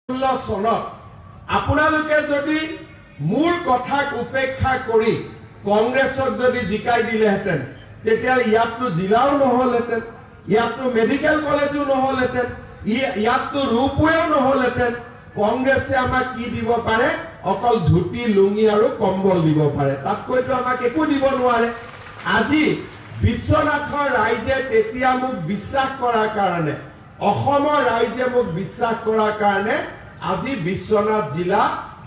চনত আপোনালোকে যদি মূল কথাক উপেক্ষা কৰি কংগ্ৰেছক যদি জিকাই দিলেহেঁতেন তেতিয়া ইয়াততো জিলাও নহলহেঁতেন, ইয়াততো মেডিকেল কলেজো নহলহেঁতেন, ইয়াততো ৰূপৱেও নহলহেঁতেন। কংগ্ৰেছে আমাক কি দিব পাৰে? অকল ধুতি লুঙি আৰু কম্বল দিব পাৰে, তাতকৈতো আমাক একো দিব নোৱাৰে। আজি বিশ্বনাথৰ ৰাইজে তেতিয়া মোক বিশ্বাস কৰাৰ কাৰণে, অসমৰ ৰাইজে মোক বিশ্বাস কৰাৰ কাৰণে আজি বিশ্বনাথ জিলা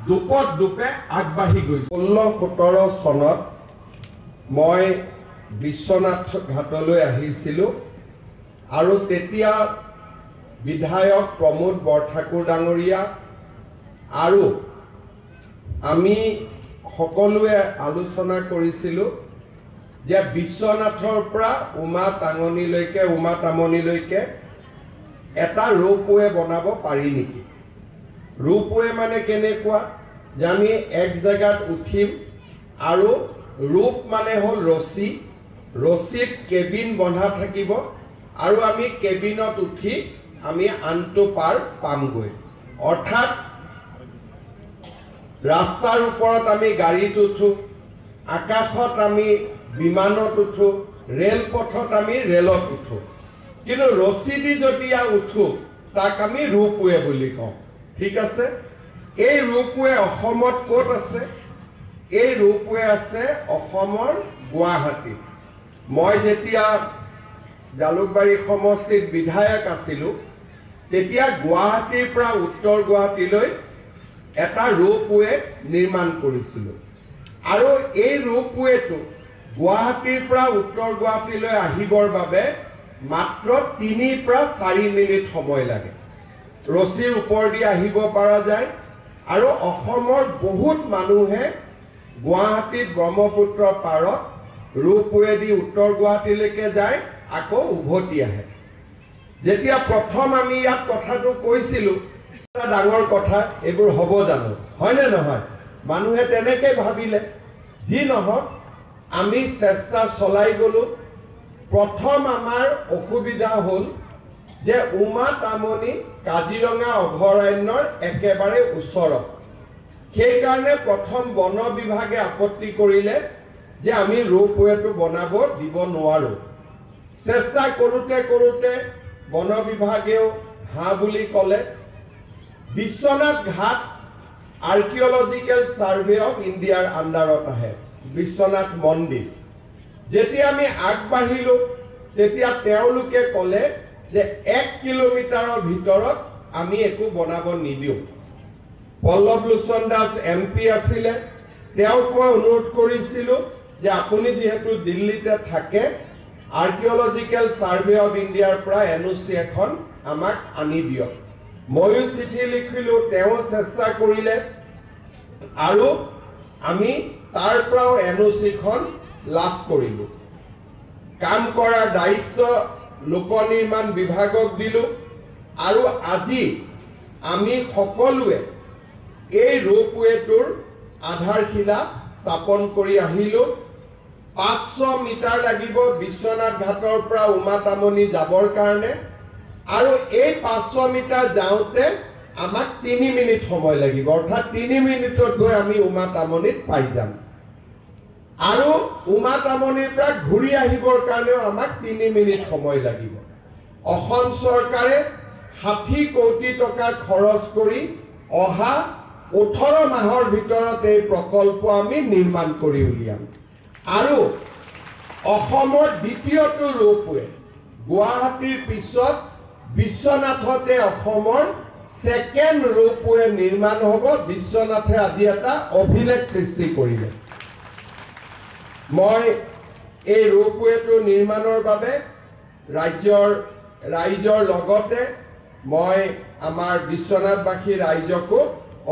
দুপত দুপে আগবাঢ়ি গৈছে। 16-17 চনত মই বিশ্বনাথ ঘাটলৈ আহিছিলোঁ আৰু তেতিয়া বিধায়ক প্ৰমোদ বৰঠাকুৰ ডাঙৰীয়া আৰু আমি সকলোৱে আলোচনা কৰিছিলোঁ যে বিশ্বনাথৰ পৰা উমা তামনিলৈকে এটা ৰোপৱে বনাব পাৰি নেকি। ৰোপৱে মানে কেনেকুৱা যে আমি এক জেগাত উঠিম আৰু ৰূপ মানে হ'ল ৰছী, ৰছীত কেবিন বন্ধা থাকিব আৰু আমি কেবিনত উঠি আমি আনটো পাৰ পামগৈ। অৰ্থাৎ ৰাস্তাৰ ওপৰত আমি গাড়ীত উঠো, আকাশত আমি বিমানত উঠো, ৰেলপথত আমি ৰেলত উঠো, কিন্তু ৰছী দি যেতিয়া উঠো তাক আমি ৰোপৱে বুলি কওঁ। ঠিক আছে, এই ৰোপৱে অসমত ক'ত আছে? এই ৰোপৱে আছে অসমৰ গুৱাহাটীত। মই যেতিয়া জালুকবাৰী সমষ্টিত বিধায়ক আছিলোঁ তেতিয়া গুৱাহাটীৰ পৰা উত্তৰ গুৱাহাটীলৈ এটা ৰোপৱে নিৰ্মাণ কৰিছিলোঁ আৰু এই ৰোপৱেটো গুৱাহাটীৰ পৰা উত্তৰ গুৱাহাটীলৈ আহিবৰ বাবে মাত্ৰ 3 পৰা 4 মিনিট সময় লাগে। ৰছীৰ ওপৰেদি আহিব পৰা যায় আৰু অসমৰ বহুত মানুহে গুৱাহাটীত ব্ৰহ্মপুত্ৰ পাৰত ৰোপৱেদি উত্তৰ গুৱাহাটীলৈকে যায়, আকৌ উভতি আহে। যেতিয়া প্ৰথম আমি ইয়াত কথাটো কৈছিলোঁ, এটা ডাঙৰ কথা, এইবোৰ হ'ব জানো, হয়নে নহয়? মানুহে তেনেকে ভাবিলে। যি নহওক আমি চেষ্টা চলাই গ'লোঁ। প্ৰথম আমাৰ অসুবিধা হ'ল যে উমা তামনি কাজিৰঙা অভয়াৰণ্যৰ একেবাৰে ওচৰত। সেইকাৰণে প্ৰথম বন বিভাগে আপত্তি কৰিলে যে আমি ৰোপৱেটো বনাব দিব নোৱাৰোঁ। চেষ্টা কৰোঁতে বন বিভাগেও হা বুলি ক'লে। Biswanath Ghat archaeological survey of ইণ্ডিয়াৰ আণ্ডাৰত আহে, বিশ্বনাথ মন্দিৰ। যেতিয়া আমি আগবাঢ়িলোঁ তেতিয়া তেওঁলোকে ক'লে যে 1 কিলোমিটাৰৰ ভিতৰত আমি একো বনাব নিদিওঁ। পল্লৱ লোচন দাস MP আছিলে, তেওঁক মই অনুৰোধ কৰিছিলোঁ যে আপুনি যিহেতু দিল্লীতে থাকে, আৰ্কিঅলজিকেল ছাৰ্ভে অফ ইণ্ডিয়াৰ পৰা NOC এখন আমাক আনি দিয়ক। ময়ো চিঠি লিখিলোঁ, তেওঁ চেষ্টা কৰিলে আৰু আমি তাৰ পৰাও NOCখন লাভ কৰিলোঁ। কাম কৰাৰ দায়িত্ব লোক নিৰ্মাণ বিভাগক দিলোঁ আৰু আজি আমি সকলোৱে এই ৰোপৱেটোৰ আধাৰশিলা স্থাপন কৰি আহিলোঁ। 500 মিটাৰ লাগিব বিশ্বনাথ ঘাটৰ পৰা উমা তামনি যাবৰ কাৰণে আৰু এই 500 মিটাৰ যাওঁতে আমাক 3 মিনিট সময় লাগিব, অৰ্থাৎ 3 মিনিটত গৈ আমি উমা তামনিত পাই যাম। আৰু উমা তামনিৰ পৰা ঘূৰি আহিবৰ কাৰণেও আমাক 3 মিনিট সময় লাগিব। অসম চৰকাৰে 60 কোটি টকা খৰচ কৰি অহা 18 মাহৰ ভিতৰত এই প্ৰকল্প আমি নিৰ্মাণ কৰি উলিয়াম। আৰু অসমৰ দ্বিতীয়টো ৰোপৱে, গুৱাহাটীৰ পিছত বিশ্বনাথতে অসমৰ ছেকেণ্ড ৰোপৱে নিৰ্মাণ হ'ব। বিশ্বনাথে আজি এটা অভিলেখ সৃষ্টি কৰিলে। মই এই ৰোপৱেটো নিৰ্মাণৰ বাবে ৰাইজৰ লগতে মই আমাৰ বিশ্বনাথবাসী ৰাইজকো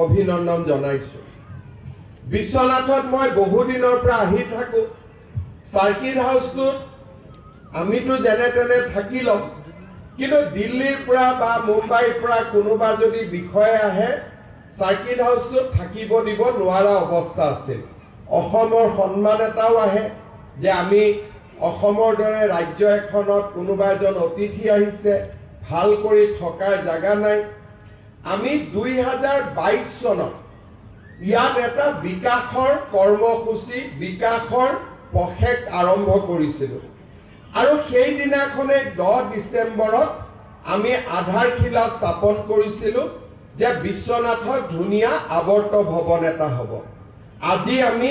অভিনন্দন জনাইছোঁ। বিশ্বনাথত মই বহুদিনৰ পৰা আহি থাকোঁ। চাৰ্কিট হাউচটোত আমিতো যেনে তেনে থাকি লওঁ, কিন্তু দিল্লীৰ পৰা বা মুম্বাইৰ পৰা কোনোবা যদি বিষয়া আহে চাৰ্কিট হাউচটোত থাকিব দিব নোৱাৰা অৱস্থা আছিল। অসমৰ সন্মান এটাও আহে যে আমি অসমৰ দৰে ৰাজ্য এখনত কোনোবা এজন অতিথি আহিছে, ভাল কৰি থকাৰ জাগা নাই। আমি 2022 চনত ইয়াত এটা বিকাশৰ কৰ্মসূচী বিকাশৰ পষেক আৰম্ভ কৰিছিলোঁ আৰু সেই দিনাখনে 10 ডিচেম্বৰত আমি আধাৰশিলা স্থাপন কৰিছিলোঁ যে বিশ্বনাথত ধুনীয়া আৱৰ্ত ভৱন এটা হ'ব। আজি আমি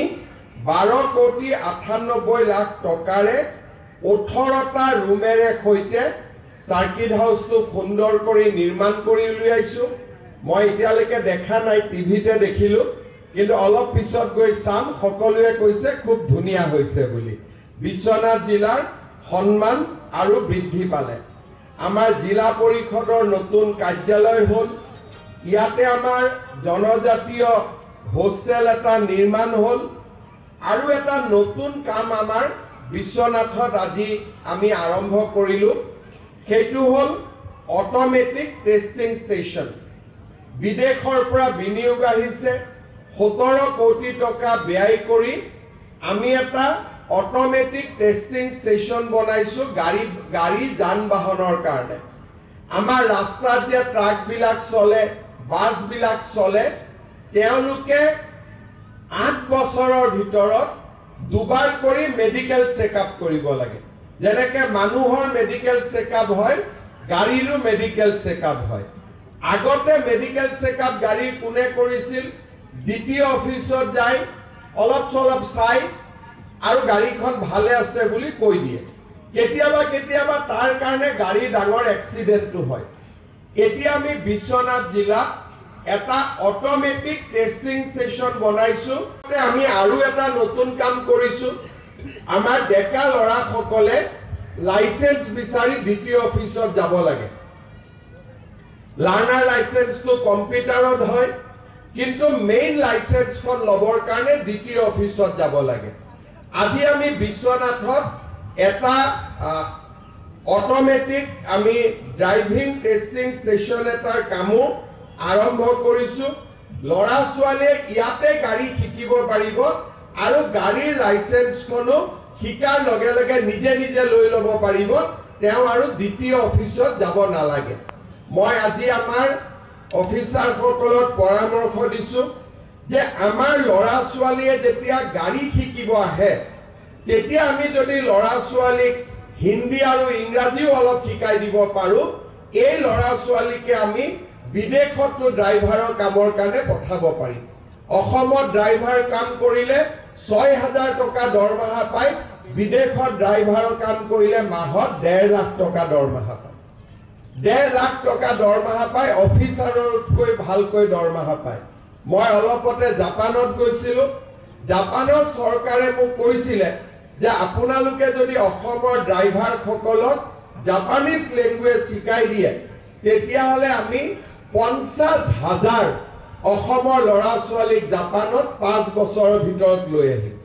12,98,00,000 টকাৰে 18টা ৰুমেৰে সৈতে সাৰ্কিট হাউসটো সুন্দৰ কৰি নিৰ্মাণ কৰি উলিয়াইছো। মই এতিয়ালৈকে দেখা নাই, টিভিতে দেখিলো, কিন্তু অলপ পিছত গৈ চাম। সকলোৱে কৈছে খুব ধুনীয়া হৈছে বুলি। বিশ্বনাথ জিলাৰ সন্মান আৰু বৃদ্ধি পালে। আমাৰ জিলা পৰিষদৰ নতুন কাৰ্যালয় হ'ল। ইয়াতে আমাৰ জনজাতীয় হোষ্টেল এটা নিৰ্মাণ হ'ল আৰু এটা নতুন কাম আমাৰ বিশ্বনাথত আজি আমি আৰম্ভ কৰিলো। সেইটো হ'ল অটোমেটিক টেষ্টিং ষ্টেচন। বিদেশৰ পৰা বিনিয়োগ আহিছে। 17 কোটি টকা ব্যয় কৰি আমি এটা অটোমেটিক টেষ্টিং ষ্টেচন বনাইছো গাড়ী যান বাহনৰ কাৰণে। আমাৰ ৰাস্তাত যে ট্ৰাকবিলাক চলে, বাছবিলাক চলে, তেওঁলোকে 8 বছৰৰ ভিতৰত দুবাৰ কৰি মেডিকেল চেকআপ কৰিব লাগে। যেনেকে মানুহৰ মেডিকেল চেকআপ হয়, গাড়ীৰো মেডিকেল চেকআপ হয়। আগতে মেডিকেল চেকআপ গাড়ীৰ কোনে কৰিছিল? দ্বিতীয় অফিচত যায়, অলপ চলপ চাই আৰু গাড়ীখন ভালে আছে বুলি কৈ দিয়ে। কেতিয়াবা তাৰ কাৰণে গাড়ী ডাঙৰ এক্সিডেণ্টটো হয়। এতিয়া আমি বিশ্বনাথ জিলাত এটা অটোমেটিক টেষ্টিং ষ্টেচন বনাইছো। আমি আৰু এটা নতুন কাম কৰিছো। আমাৰ ডেকা ল'ৰাসকলে লাইসেন্স বিচাৰি দ্বিতীয় অফিচত যাব লাগে। লাৰ্নাৰ লাইসেন্সটো কম্পিউটাৰত হয়, কিন্তু মেইন লাইসেন্সখন ল'বৰ কাৰণে দ্বিতীয় অফিচত যাব লাগে। আজি আমি বিশ্বনাথত এটা অটোমেটিক আমি ড্ৰাইভিং টেষ্টিং ষ্টেচন এটাৰ কামো আৰম্ভ কৰিছো। ল'ৰা ছোৱালীয়ে ইয়াতে গাড়ী শিকিব পাৰিব আৰু গাড়ীৰ লাইসেন্সখনো শিকাৰ লগে লগে নিজে নিজে লৈ ল'ব পাৰিব। তেওঁ আৰু দ্বিতীয় অফিচত যাব নালাগে। মই আজি আমাৰ অফিচাৰসকলক পৰামৰ্শ দিছো যে আমাৰ ল'ৰা ছোৱালীয়ে যেতিয়া গাড়ী শিকিব আহে, তেতিয়া আমি যদি ল'ৰা ছোৱালীক হিন্দী আৰু ইংৰাজীও অলপ শিকাই দিব পাৰো, এই ল'ৰা ছোৱালীকে আমি বিদেশতো ড্ৰাইভাৰৰ কামৰ কাৰণে পঠাব পাৰিম। অসমত ড্ৰাইভাৰ কাম কৰিলে 6,000 টকা দৰমহা পায়, বিদেশত ড্ৰাইভাৰৰ কাম কৰিলে মাহত 1.5 লাখ টকা দৰমহা পায়। 1.5 লাখ টকা দৰমহা পায়, অফিচাৰতকৈ ভালকৈ দৰমহা পায়। মই অলপতে জাপানত গৈছিলো। জাপানৰ চৰকাৰে মোক কৈছিলে যে আপোনালোকে যদি অসমৰ ড্ৰাইভাৰসকলক জাপানিজ লেংগুৱেজ শিকাই দিয়ে, তেতিয়াহ'লে আমি 50,000 অসমৰ ল'ৰা ছোৱালীক জাপানত 5 বছৰৰ ভিতৰত লৈ আহিম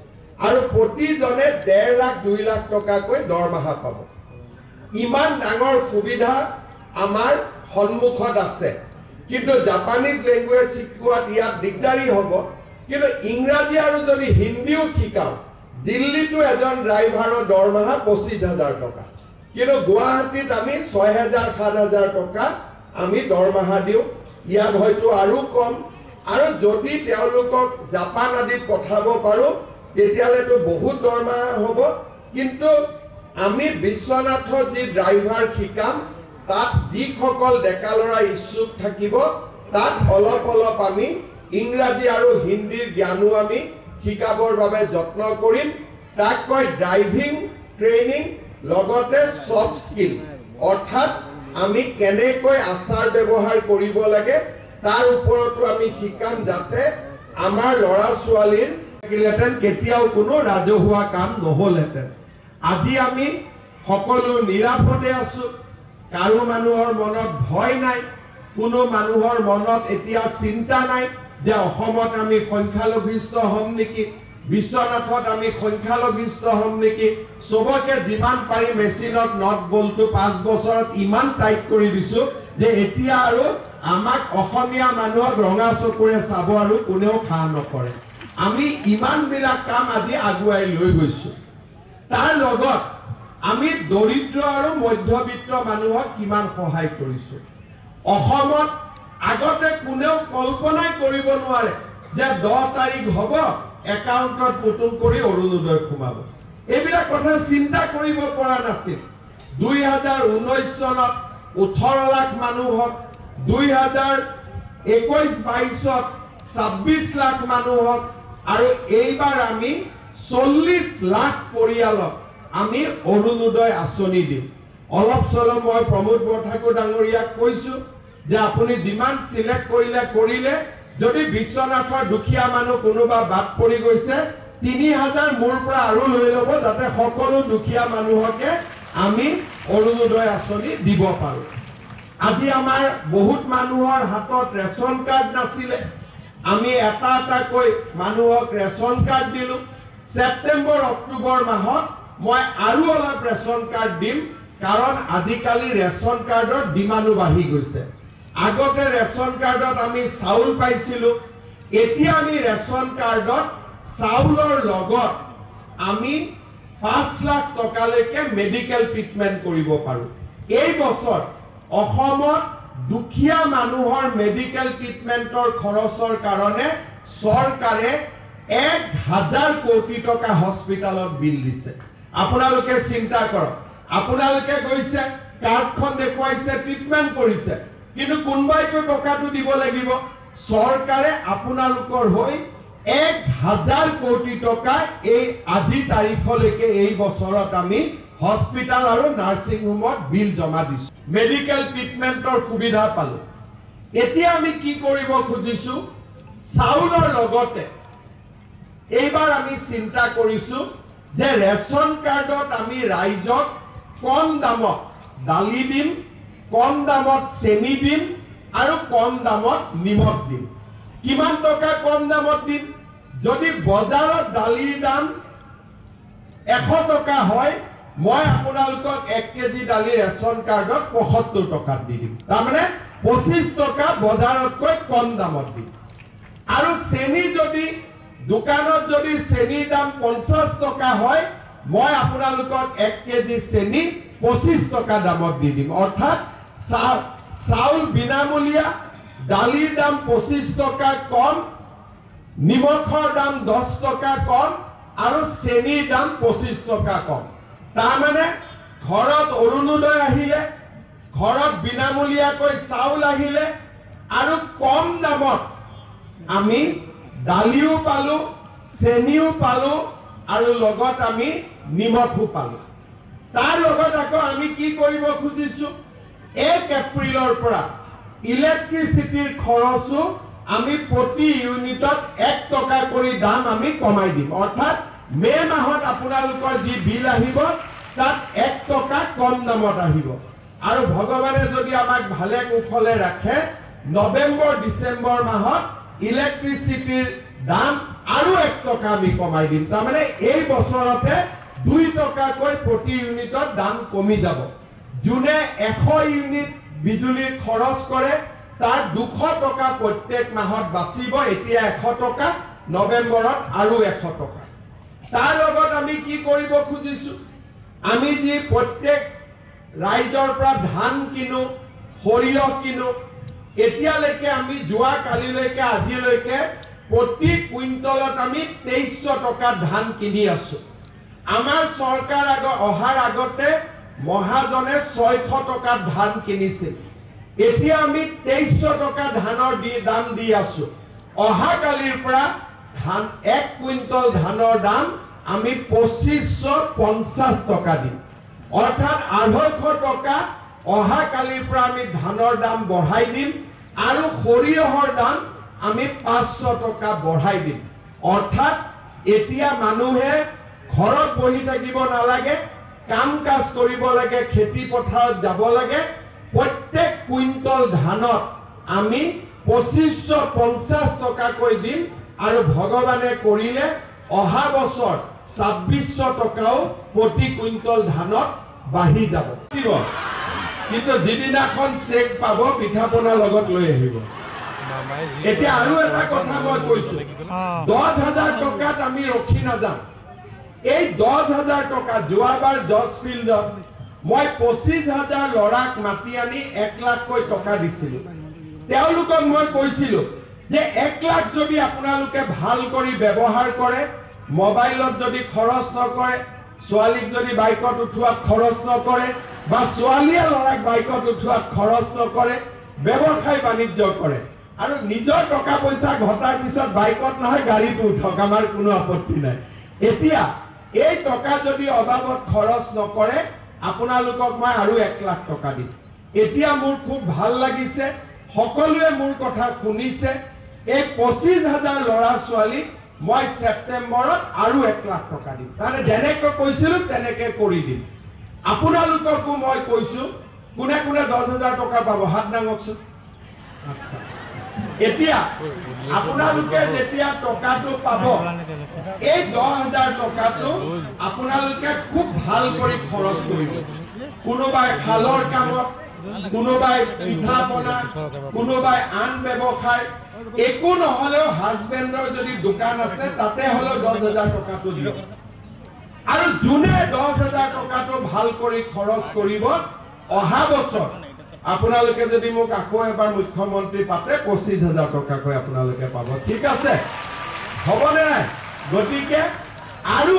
আৰু প্ৰতিজনে 1.5 লাখ 2 লাখ টকাকৈ দৰমহা পাব। ইমান ডাঙৰ সুবিধা আমাৰ সন্মুখত আছে, কিন্তু জাপানিজ লেংগুৱেজ শিকোৱাত ইয়াত দিগদাৰী হ'ব। কিন্তু ইংৰাজী আৰু যদি হিন্দীও শিকাওঁ, দিল্লীতো এজন ড্ৰাইভাৰৰ দৰমহা 25,000 টকা, কিন্তু গুৱাহাটীত আমি 6,000 7,000 টকা আমি দৰমহা দিওঁ। ইয়াত হয়তো আৰু কম। আৰু যদি তেওঁলোকক জাপান আদিত পঠাব পাৰো, তেতিয়াহ'লেতো বহুত দৰমহা হ'ব। কিন্তু আমি বিশ্বনাথত যি ড্ৰাইভাৰ শিকাম, তাত যিসকল ডেকা ল'ৰা ইচ্ছুক থাকিব, তাত অলপ আমি ইংৰাজী আৰু হিন্দীৰ জ্ঞানো আমি শিকাবৰ বাবে যত্ন কৰিম। তাক কয় ড্ৰাইভিং ট্ৰেইনিং, লগতে সফট স্কিল, অৰ্থাৎ আমি কেনেকৈ আচাৰ ব্যৱহাৰ কৰিব লাগে তাৰ ওপৰতো আমি শিকাম, যাতে আমাৰ ল'ৰা ছোৱালীৰ কেতিয়াও কোনো ৰাজহুৱা কাম নহ'লহেঁতেন। আজি আমি সকলো নিৰাপদে আছো। কাৰো মানুহৰ মনত ভয় নাই, কোনো মানুহৰ মনত এতিয়া চিন্তা নাই যে অসমত আমি সংখ্যালঘিষ্ঠ হ'ম নেকি, বিশ্বনাথত আমি সংখ্যালঘিষ্ঠ হ'ম নেকি। সবকে যিমান পাৰি মেচিনত নট বলটো 5 বছৰত ইমান টাইট কৰি দিছো যে এতিয়া আৰু আমাক অসমীয়া মানুহক ৰঙা চকুৰে চাব আৰু কোনেও খা নকৰে। আমি ইমানবিলাক কাম আজি আগুৱাই লৈ গৈছো। তাৰ লগত আমি দৰিদ্ৰ আৰু মধ্যবিত্ত মানুহক কিমান সহায় কৰিছো। অসমত আগতে কোনেও কল্পনাই কৰিব নোৱাৰে যে 10 তাৰিখ হ'ব একাউণ্টত পুতুল কৰি অৰুণোদয় সোমাব। এইবিলাক কথা চিন্তা কৰিব পৰা নাছিল। 2019 চনত 18 লাখ মানুহ হওক, 2021-22ত 26 লাখ মানুহ হওক, আৰু এইবাৰ আমি 40 লাখ পৰিয়ালক আমি অৰুণোদয় আঁচনি দিম। অলপ চলপ মই প্ৰমোদ বৰঠাকুৰ ডাঙৰীয়াক কৈছো যে আপুনি যিমান সিলেক্ট কৰিলে যদি বিশ্বনাথৰ দুখীয়া মানুহ কোনোবা বাদ পৰি গৈছে 3000 মোৰ পৰা আৰু লৈ ল'ব, যাতে সকলো দুখীয়া মানুহকে আমি অৰুণোদয় আঁচনি দিব পাৰো। আজি আমাৰ বহুত মানুহৰ হাতত ৰেচন কাৰ্ড নাছিলে, আমি এটা মানুহক ৰেচন কাৰ্ড দিলো। সেপ্টেম্বৰ অক্টোবৰ মাহত মই আৰু অলপ ৰেচন কাৰ্ড দিম, কাৰণ আজিকালি ৰেচন কাৰ্ডৰ ডিমাণ্ডো বাঢ়ি গৈছে। আগতে ৰেচন কাৰ্ডত আমি চাউল পাইছিলো, এতিয়া আমি ৰেচন কাৰ্ডত চাউলৰ লগত আমি 5 লাখ টকালৈকে মেডিকেল ট্ৰিটমেন্ট কৰিব পাৰো। এই বছৰ অসমত দুখীয়া মানুহৰ মেডিকেল ট্ৰিটমেন্টৰ খৰচৰ কাৰণে চৰকাৰে 1000 কোটি টকা হস্পিটালত বিল দিছে। আপোনালোকে চিন্তা কৰক, আপোনালোকে গৈছে কাৰ্ডখন দেখুৱাইছে, ট্ৰিটমেন্ট কৰিছে, কিন্তু কোনবাইতো টকাটো দিব লাগিব। চৰকাৰে আপোনালোকৰ হৈ 1000 কোটি টকা এই আজি তাৰিখলৈকে এই বছৰত আমি হস্পিটাল আৰু নাৰ্ছিং হোমত বিল জমা দিছো, মেডিকেল ট্ৰিটমেন্টৰ সুবিধা পালো। এতিয়া আমি কি কৰিব খুজিছো, চাউলৰ লগতে এইবাৰ আমি চিন্তা কৰিছো যে ৰেচন কাৰ্ডত আমি ৰাইজক কম দামত দালি দিম, কম দামত চেনি দিম, আৰু কম দামত নিমখ দিম। কিমান টকা কম দামত দিম? যদি বজাৰত দালিৰ দাম 100 টকা হয়, মই আপোনালোকক 1 কেজি দালি ৰেচন কাৰ্ডত 75 টকাত দি দিম। তাৰমানে 25 টকা বজাৰতকৈ কম দামত দিম। আৰু চেনি যদি দোকানত যদি চেনিৰ দাম 50 টকা হয়, মই আপোনালোকক 1 কেজি চেনি 25 টকা দামত দি দিম। অৰ্থাৎ চাউল বিনামূলীয়া, দালিৰ দাম 25 টকা কম, নিমখৰ দাম 10 টকা কম, আৰু চেনিৰ দাম 25 টকা কম। তাৰমানে ঘৰত অৰুণোদয় আহিলে, ঘৰত বিনামূলীয়াকৈ চাউল আহিলে, আৰু কম দামত আমি দালিও পালো, চেনিও পালো, আৰু লগত আমি নিমখো পালো। তাৰ লগত আকৌ আমি কি কৰিব খুজিছো, 1 এপ্ৰিলৰ পৰা ইলেক্ট্ৰিচিটিৰ খৰচো আমি প্ৰতি ইউনিটত 1 টকা কৰি দাম আমি কমাই দিম। অৰ্থাৎ মে মাহত আপোনালোকৰ যি বিল আহিব তাত 1 টকা কম দামত আহিব। আৰু ভগৱানে যদি আমাক ভালে কুশলে ৰাখে, নৱেম্বৰ ডিচেম্বৰ মাহত ইলেক্ট্ৰিচিটিৰ দাম আৰু 1 টকা আমি কমাই দিম। তাৰমানে এই বছৰতে 2 টকাকৈ প্ৰতি ইউনিটত দাম কমি যাব। যোনে 100 ইউনিট বিজুলীৰ খৰচ কৰে তাৰ 200 টকা প্ৰত্যেক মাহত বাচিব। এতিয়া 100 টকা, নৱেম্বৰত আৰু 100 টকা। তাৰ লগত আমি কি কৰিব খুজিছো, আমি যি প্ৰত্যেক ৰাইজৰ পৰা ধান কিনো, সৰিয়হ কিনো, এতিয়ালৈকে আমি যোৱা কালিলৈকে আজিলৈকে প্ৰতি কুইণ্টলত আমি 2300 টকা ধান কিনি আছো। আমাৰ চৰকাৰ অহাৰ আগতে মহাজনে 600 টকাত ধান কিনিছিল। এতিয়া আমি 2300 টকা ধানৰ দাম দি আছো। অহা কালিৰ পৰা ধান 1 কুইণ্টল ধানৰ দাম আমি 2550 টকা দিম। অৰ্থাৎ 250 টকা অহা কালিৰ পৰা আমি ধানৰ দাম বঢ়াই দিম, আৰু সৰিয়হৰ দাম আমি 500 টকা বঢ়াই দিম। অৰ্থাৎ এতিয়া মানুহে ঘৰত বহি থাকিব নালাগে, কাম কাজ কৰিব লাগে, খেতি পথাৰত যাব লাগে। প্ৰত্যেক কুইণ্টল ধানত আমি 2550 টকাকৈ দিম, আৰু ভগৱানে কৰিলে অহা বছৰ 2600 টকাও প্ৰতি কুইণ্টল ধানত বাঢ়ি যাব। কিন্তু যিদিনাখন চেক পাব পিঠা পনা লগত লৈ আহিব। এতিয়া আৰু এটা কথা মই কৈছো, 10,000 টকাত আমি ৰখি নাযাম। এই 10,000 টকা যোৱাবাৰ জজ ফিল্ডত মই 25,000 ল'ৰাক মাতি আনি 1 লাখকৈ টকা দিছিলো। তেওঁলোকক মই কৈছিলো যে 1 লাখ যদি আপোনালোকে ভাল কৰি ব্যৱহাৰ কৰে, মোবাইলত যদি খৰচ নকৰে, ছোৱালীক যদি বাইকত উঠোৱাত খৰচ নকৰে বা ছোৱালীয়ে ল'ৰাক বাইকত উঠোৱাত খৰচ নকৰে, ব্যৱসায় বাণিজ্য কৰে আৰু নিজৰ টকা পইচা ঘটাৰ পিছত বাইকত নহয় গাড়ীত উঠক, আমাৰ কোনো আপত্তি নাই। এতিয়া এই টকা যদি অবাবত খৰচ নকৰে, আপোনালোকক মই আৰু 1 লাখ টকা দিম। এতিয়া মোৰ খুব ভাল লাগিছে, সকলোৱে মোৰ কথা শুনিছে। এই 25,000 ল'ৰা ছোৱালীক মই সেপ্টেম্বৰত আৰু 1 লাখ টকা দিম। মানে যেনেকৈ কৈছিলো তেনেকৈ কৰি দিম। আপোনালোককো মই কৈছো, কোনে কোনে 10,000 টকা পাব হাত দাঙকচোন। এতিয়া আপোনালোকে যেতিয়া টকাটো পাব, এই 10,000 টকাটো আপোনালোকে খুব ভাল কৰি খৰচ কৰিব। কোনোবাই খালৰ কামত, কোনোবাই পিঠা পনা, কোনোবাই আন ব্যৱসায়, একো নহলেও হাজবেণ্ডৰ যদি দোকান আছে তাতে হলেও 10,000 টকাটো দিয়ক। আৰু যোনে 10,000 টকাটো ভাল কৰি খৰচ কৰিব, অহা বছৰ আপোনালোকে যদি মোক আকৌ এবাৰ মুখ্যমন্ত্ৰী পাতে 25,000 টকাকৈ আপোনালোকে পাব। ঠিক আছে, হ'বনে নাই? গতিকে আৰু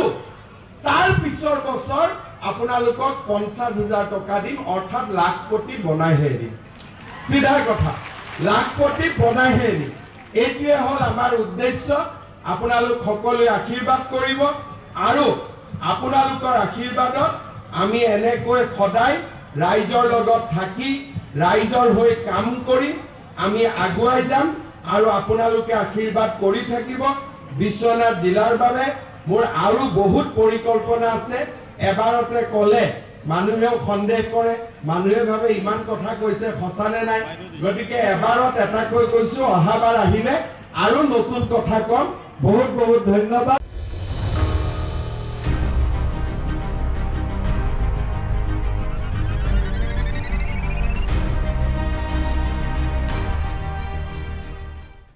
তাৰ পিছৰ বছৰ আপোনালোকক 50,000 টকা দিম, অৰ্থাৎ লাখপতি বনাইহে দিম। চিধা কথা, লাখপতি বনাইহে দিম। এইটোৱে হ'ল আমাৰ উদ্দেশ্য। আপোনালোক সকলোৱে আশীৰ্বাদ কৰিব আৰু আপোনালোকৰ আশীৰ্বাদত আমি এনেকৈ সদায় ৰাইজৰ লগত থাকি, ৰাইজৰ হৈ কাম কৰি আমি আগুৱাই যাম আৰু আপোনালোকে আশীৰ্বাদ কৰি থাকিব। বিশ্বনাথ জিলাৰ বাবে মোৰ আৰু বহুত পৰিকল্পনা আছে। এবাৰতে ক'লে মানুহেও সন্দেহ কৰে, মানুহে ভাবে ইমান কথা কৈছে সঁচানে নাই। গতিকে এবাৰত এটাকৈ কৈছো, অহাবাৰ আহিলে আৰু নতুন কথা কম। বহুত বহুত ধন্যবাদ।